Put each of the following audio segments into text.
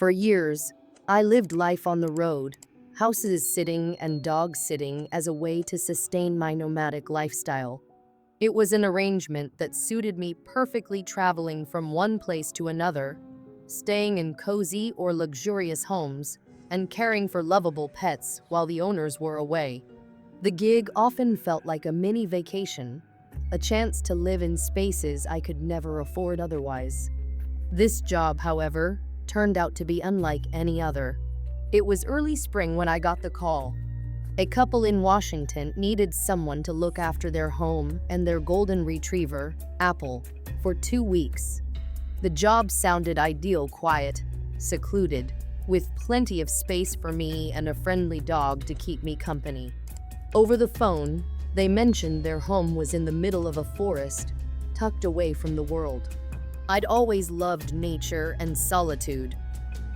For years, I lived life on the road, houses sitting and dogs sitting as a way to sustain my nomadic lifestyle. It was an arrangement that suited me perfectly, traveling from one place to another, staying in cozy or luxurious homes, and caring for lovable pets while the owners were away. The gig often felt like a mini vacation, a chance to live in spaces I could never afford otherwise. This job, however, turned out to be unlike any other. It was early spring when I got the call. A couple in Washington needed someone to look after their home and their golden retriever, Apple, for 2 weeks. The job sounded ideal: quiet, secluded, with plenty of space for me and a friendly dog to keep me company. Over the phone, they mentioned their home was in the middle of a forest, tucked away from the world. I'd always loved nature and solitude,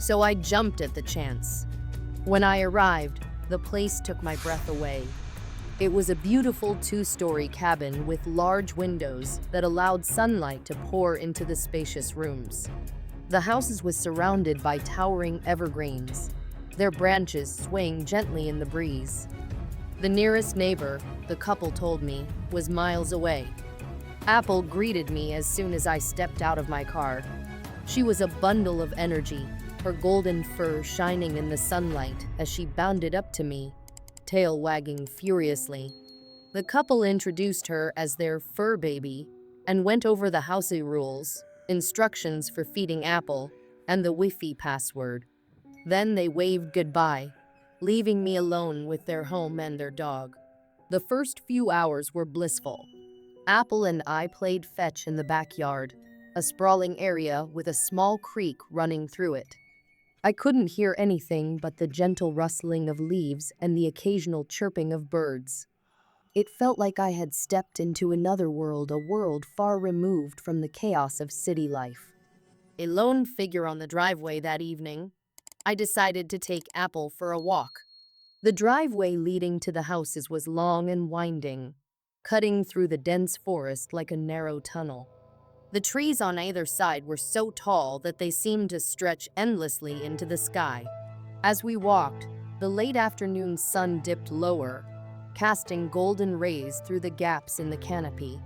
so I jumped at the chance. When I arrived, the place took my breath away. It was a beautiful 2-story cabin with large windows that allowed sunlight to pour into the spacious rooms. The house was surrounded by towering evergreens, their branches swaying gently in the breeze. The nearest neighbor, the couple told me, was miles away. Apple greeted me as soon as I stepped out of my car. She was a bundle of energy, her golden fur shining in the sunlight as she bounded up to me, tail wagging furiously. The couple introduced her as their fur baby and went over the house rules, instructions for feeding Apple, and the Wi-Fi password. Then they waved goodbye, leaving me alone with their home and their dog. The first few hours were blissful. Apple and I played fetch in the backyard, a sprawling area with a small creek running through it. I couldn't hear anything but the gentle rustling of leaves and the occasional chirping of birds. It felt like I had stepped into another world, a world far removed from the chaos of city life. A lone figure on the driveway that evening, I decided to take Apple for a walk. The driveway leading to the houses was long and winding, cutting through the dense forest like a narrow tunnel. The trees on either side were so tall that they seemed to stretch endlessly into the sky. As we walked, the late afternoon sun dipped lower, casting golden rays through the gaps in the canopy.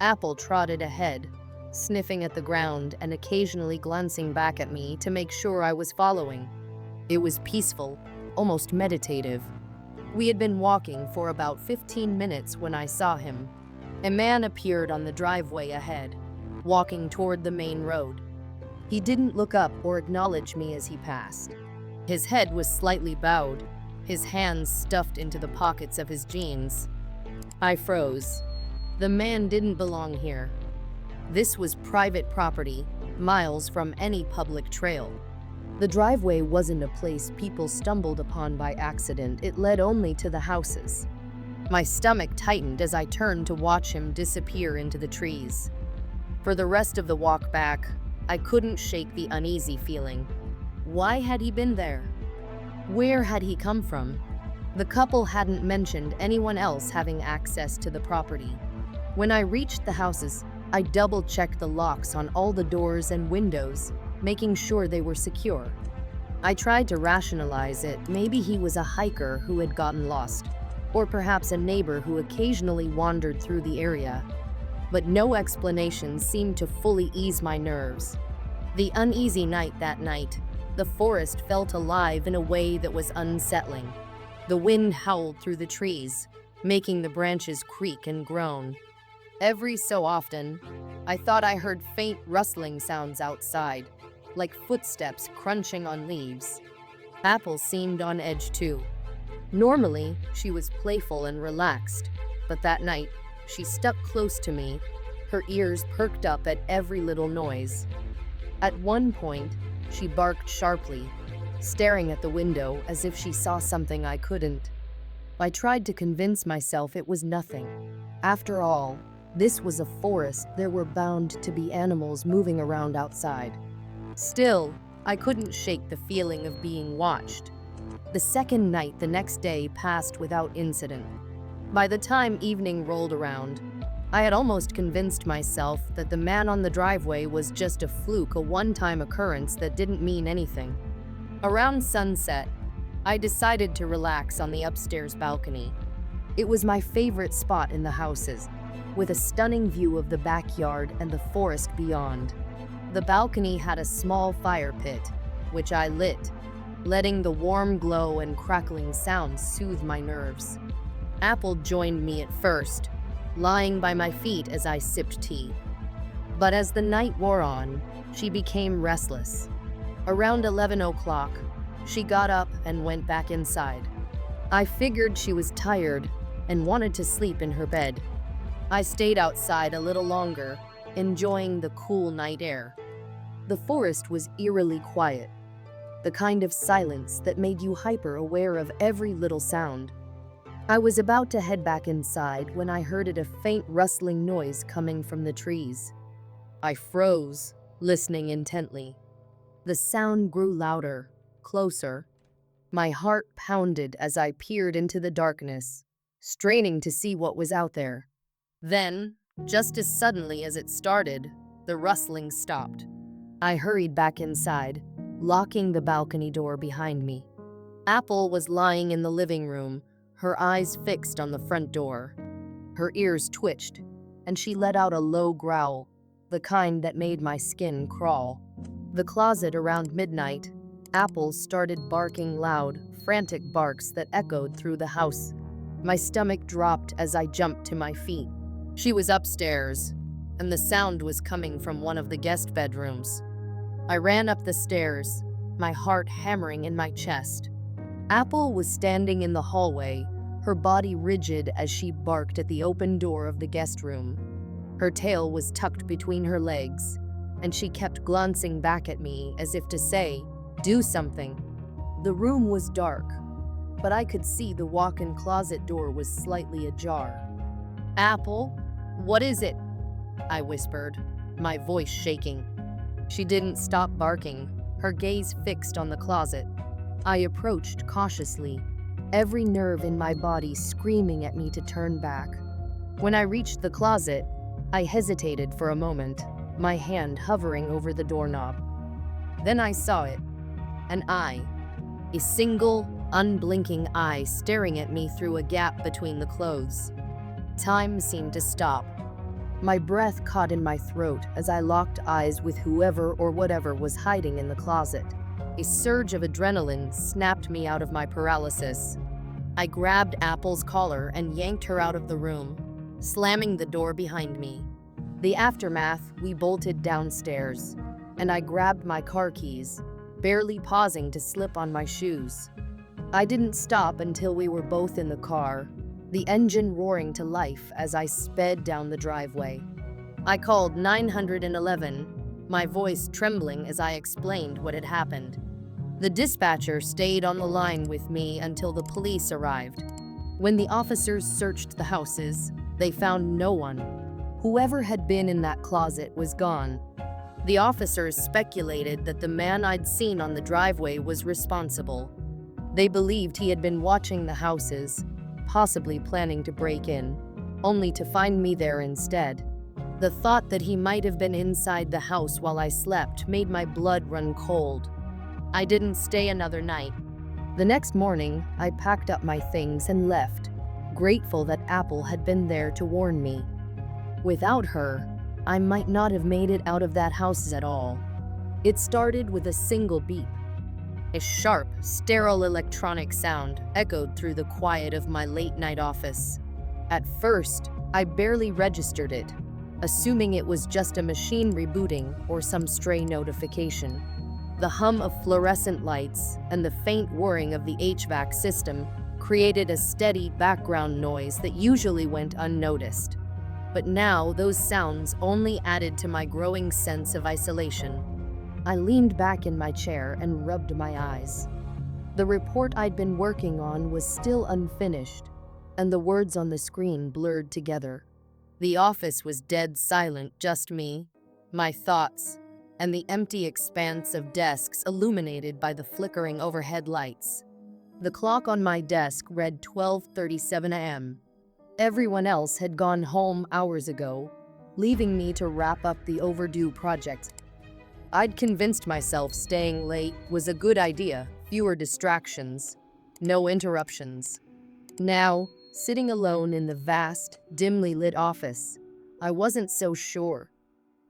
Apple trotted ahead, sniffing at the ground and occasionally glancing back at me to make sure I was following. It was peaceful, almost meditative. We had been walking for about 15 minutes when I saw him. A man appeared on the driveway ahead, walking toward the main road. He didn't look up or acknowledge me as he passed. His head was slightly bowed, his hands stuffed into the pockets of his jeans. I froze. The man didn't belong here. This was private property, miles from any public trail. The driveway wasn't a place people stumbled upon by accident. It led only to the houses. My stomach tightened as I turned to watch him disappear into the trees. For the rest of the walk back, I couldn't shake the uneasy feeling. Why had he been there? Where had he come from? The couple hadn't mentioned anyone else having access to the property. When I reached the houses, I double-checked the locks on all the doors and windows, making sure they were secure. I tried to rationalize it. Maybe he was a hiker who had gotten lost, or perhaps a neighbor who occasionally wandered through the area. But no explanation seemed to fully ease my nerves. The uneasy night that night, the forest felt alive in a way that was unsettling. The wind howled through the trees, making the branches creak and groan. Every so often, I thought I heard faint rustling sounds outside, like footsteps crunching on leaves. Apple seemed on edge too. Normally, she was playful and relaxed, but that night, she stuck close to me, her ears perked up at every little noise. At one point, she barked sharply, staring at the window as if she saw something I couldn't. I tried to convince myself it was nothing. After all, this was a forest. There were bound to be animals moving around outside. Still, I couldn't shake the feeling of being watched. The second night the next day passed without incident. By the time evening rolled around, I had almost convinced myself that the man on the driveway was just a fluke, a one-time occurrence that didn't mean anything. Around sunset, I decided to relax on the upstairs balcony. It was my favorite spot in the houses, with a stunning view of the backyard and the forest beyond. The balcony had a small fire pit, which I lit, letting the warm glow and crackling sounds soothe my nerves. Apple joined me at first, lying by my feet as I sipped tea. But as the night wore on, she became restless. Around 11 o'clock, she got up and went back inside. I figured she was tired and wanted to sleep in her bed. I stayed outside a little longer, enjoying the cool night air. The forest was eerily quiet, the kind of silence that made you hyper-aware of every little sound. I was about to head back inside when I heard a faint rustling noise coming from the trees. I froze, listening intently. The sound grew louder, closer. My heart pounded as I peered into the darkness, straining to see what was out there. Then, just as suddenly as it started, the rustling stopped. I hurried back inside, locking the balcony door behind me. Apple was lying in the living room, her eyes fixed on the front door. Her ears twitched, and she let out a low growl, the kind that made my skin crawl. The closet around midnight, Apple started barking loud, frantic barks that echoed through the house. My stomach dropped as I jumped to my feet. She was upstairs, and the sound was coming from one of the guest bedrooms. I ran up the stairs, my heart hammering in my chest. Apple was standing in the hallway, her body rigid as she barked at the open door of the guest room. Her tail was tucked between her legs, and she kept glancing back at me as if to say, "Do something." The room was dark, but I could see the walk-in closet door was slightly ajar. "Apple, what is it?" I whispered, my voice shaking. She didn't stop barking, her gaze fixed on the closet. I approached cautiously, every nerve in my body screaming at me to turn back. When I reached the closet, I hesitated for a moment, my hand hovering over the doorknob. Then I saw it, an eye, a single, unblinking eye staring at me through a gap between the clothes. Time seemed to stop. My breath caught in my throat as I locked eyes with whoever or whatever was hiding in the closet. A surge of adrenaline snapped me out of my paralysis. I grabbed Apple's collar and yanked her out of the room, slamming the door behind me. The aftermath, we bolted downstairs, and I grabbed my car keys, barely pausing to slip on my shoes. I didn't stop until we were both in the car, the engine roaring to life as I sped down the driveway. I called 911, my voice trembling as I explained what had happened. The dispatcher stayed on the line with me until the police arrived. When the officers searched the houses, they found no one. Whoever had been in that closet was gone. The officers speculated that the man I'd seen on the driveway was responsible. They believed he had been watching the houses, possibly planning to break in, only to find me there instead. The thought that he might have been inside the house while I slept made my blood run cold. I didn't stay another night. The next morning, I packed up my things and left, grateful that Apple had been there to warn me. Without her, I might not have made it out of that house at all. It started with a single beep. A sharp, sterile electronic sound echoed through the quiet of my late-night office. At first, I barely registered it, assuming it was just a machine rebooting or some stray notification. The hum of fluorescent lights and the faint whirring of the HVAC system created a steady background noise that usually went unnoticed. But now those sounds only added to my growing sense of isolation. I leaned back in my chair and rubbed my eyes. The report I'd been working on was still unfinished, and the words on the screen blurred together. The office was dead silent, just me, my thoughts, and the empty expanse of desks illuminated by the flickering overhead lights. The clock on my desk read 12:37 a.m. Everyone else had gone home hours ago, leaving me to wrap up the overdue project. I'd convinced myself staying late was a good idea, fewer distractions, no interruptions. Now, sitting alone in the vast, dimly lit office, I wasn't so sure.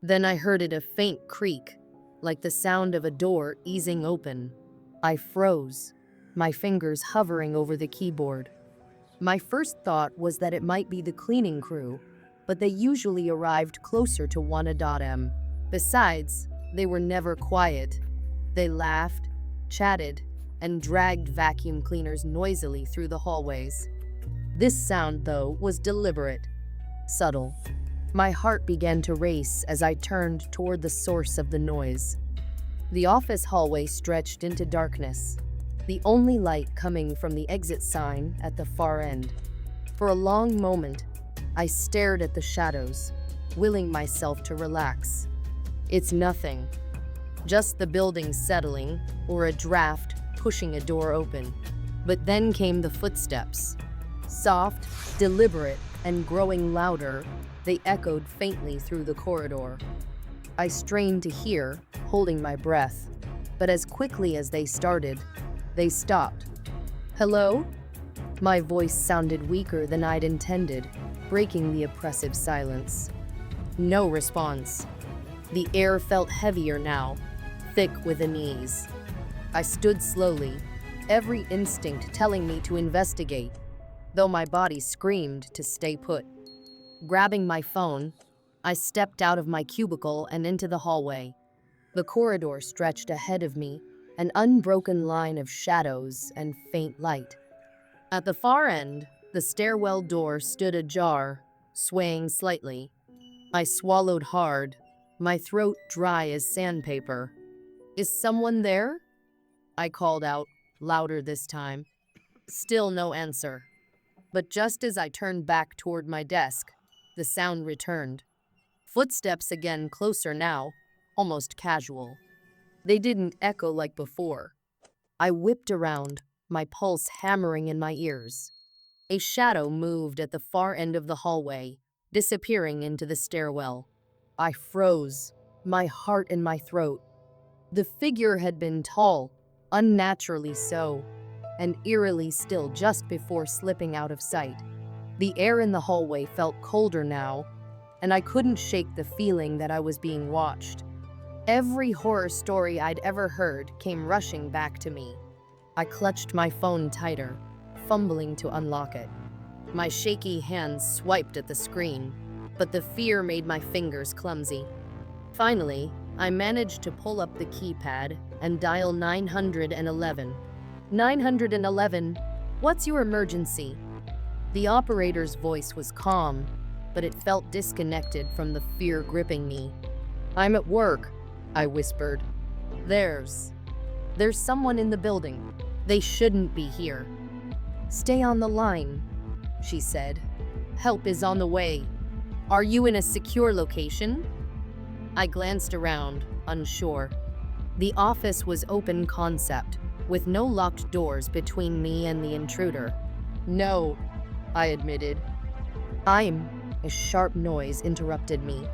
Then I heard a faint creak, like the sound of a door easing open. I froze, my fingers hovering over the keyboard. My first thought was that it might be the cleaning crew, but they usually arrived closer to 1am. Besides, they were never quiet. They laughed, chatted, and dragged vacuum cleaners noisily through the hallways. This sound, though, was deliberate, subtle. My heart began to race as I turned toward the source of the noise. The office hallway stretched into darkness, the only light coming from the exit sign at the far end. For a long moment, I stared at the shadows, willing myself to relax. It's nothing, just the building settling or a draft pushing a door open. But then came the footsteps. Soft, deliberate, and growing louder, they echoed faintly through the corridor. I strained to hear, holding my breath, but as quickly as they started, they stopped. "Hello?" My voice sounded weaker than I'd intended, breaking the oppressive silence. No response. The air felt heavier now, thick with unease. I stood slowly, every instinct telling me to investigate, though my body screamed to stay put. Grabbing my phone, I stepped out of my cubicle and into the hallway. The corridor stretched ahead of me, an unbroken line of shadows and faint light. At the far end, the stairwell door stood ajar, swaying slightly. I swallowed hard, my throat dry as sandpaper. "Is someone there?" I called out, louder this time. Still no answer. But just as I turned back toward my desk, the sound returned. Footsteps again, closer now, almost casual. They didn't echo like before. I whipped around, my pulse hammering in my ears. A shadow moved at the far end of the hallway, disappearing into the stairwell. I froze, my heart in my throat. The figure had been tall, unnaturally so, and eerily still just before slipping out of sight. The air in the hallway felt colder now, and I couldn't shake the feeling that I was being watched. Every horror story I'd ever heard came rushing back to me. I clutched my phone tighter, fumbling to unlock it. My shaky hands swiped at the screen, but the fear made my fingers clumsy. Finally, I managed to pull up the keypad and dial 911. 911, what's your emergency? The operator's voice was calm, but it felt disconnected from the fear gripping me. "I'm at work," I whispered. There's someone in the building. They shouldn't be here." "Stay on the line," she said. "Help is on the way." "Are you in a secure location?" I glanced around, unsure. The office was open concept, with no locked doors between me and the intruder. "No," I admitted. A sharp noise interrupted me.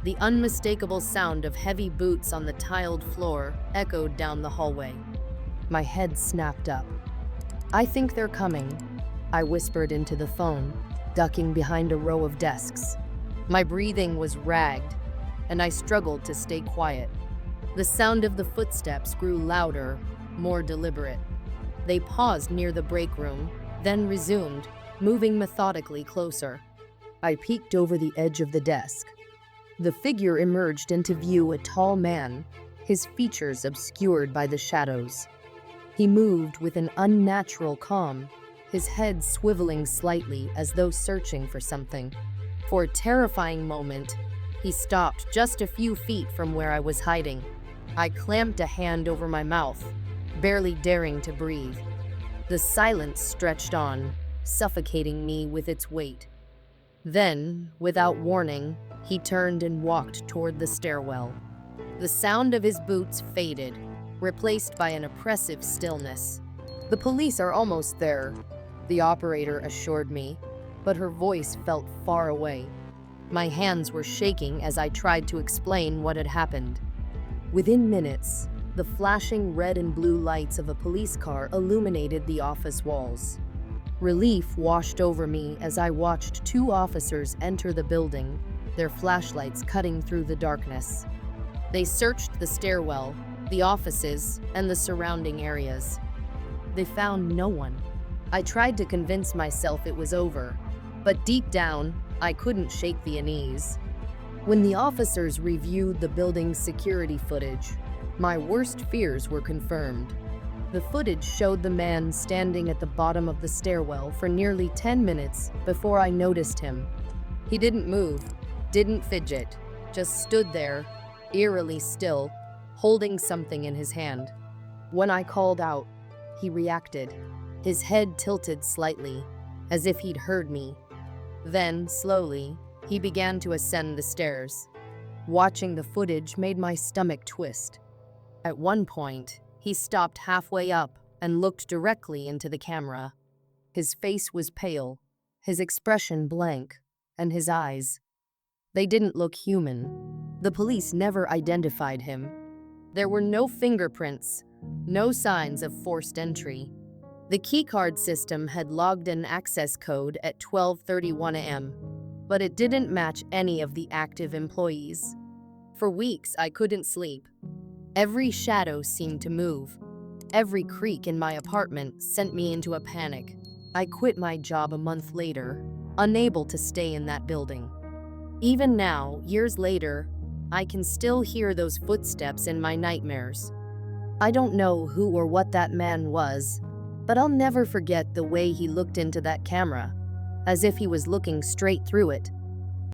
The unmistakable sound of heavy boots on the tiled floor echoed down the hallway. My head snapped up. "I think they're coming," I whispered into the phone, ducking behind a row of desks. My breathing was ragged, and I struggled to stay quiet. The sound of the footsteps grew louder, more deliberate. They paused near the break room, then resumed, moving methodically closer. I peeked over the edge of the desk. The figure emerged into view, a tall man, his features obscured by the shadows. He moved with an unnatural calm, his head swiveling slightly as though searching for something. For a terrifying moment, he stopped just a few feet from where I was hiding. I clamped a hand over my mouth, barely daring to breathe. The silence stretched on, suffocating me with its weight. Then, without warning, he turned and walked toward the stairwell. The sound of his boots faded, replaced by an oppressive stillness. "The police are almost there," the operator assured me, but her voice felt far away. My hands were shaking as I tried to explain what had happened. Within minutes, the flashing red and blue lights of a police car illuminated the office walls. Relief washed over me as I watched two officers enter the building, their flashlights cutting through the darkness. They searched the stairwell, the offices, and the surrounding areas. They found no one. I tried to convince myself it was over, but deep down, I couldn't shake the unease. When the officers reviewed the building's security footage, my worst fears were confirmed. The footage showed the man standing at the bottom of the stairwell for nearly 10 minutes before I noticed him. He didn't move, didn't fidget, just stood there, eerily still, holding something in his hand. When I called out, he reacted, his head tilted slightly, as if he'd heard me. Then, slowly, he began to ascend the stairs. Watching the footage made my stomach twist. At one point, he stopped halfway up and looked directly into the camera. His face was pale, his expression blank, and his eyes. They didn't look human. The police never identified him. There were no fingerprints, no signs of forced entry. The keycard system had logged an access code at 12:31 a.m., but it didn't match any of the active employees. For weeks, I couldn't sleep. Every shadow seemed to move. Every creak in my apartment sent me into a panic. I quit my job a month later, unable to stay in that building. Even now, years later, I can still hear those footsteps in my nightmares. I don't know who or what that man was, but I'll never forget the way he looked into that camera, as if he was looking straight through it.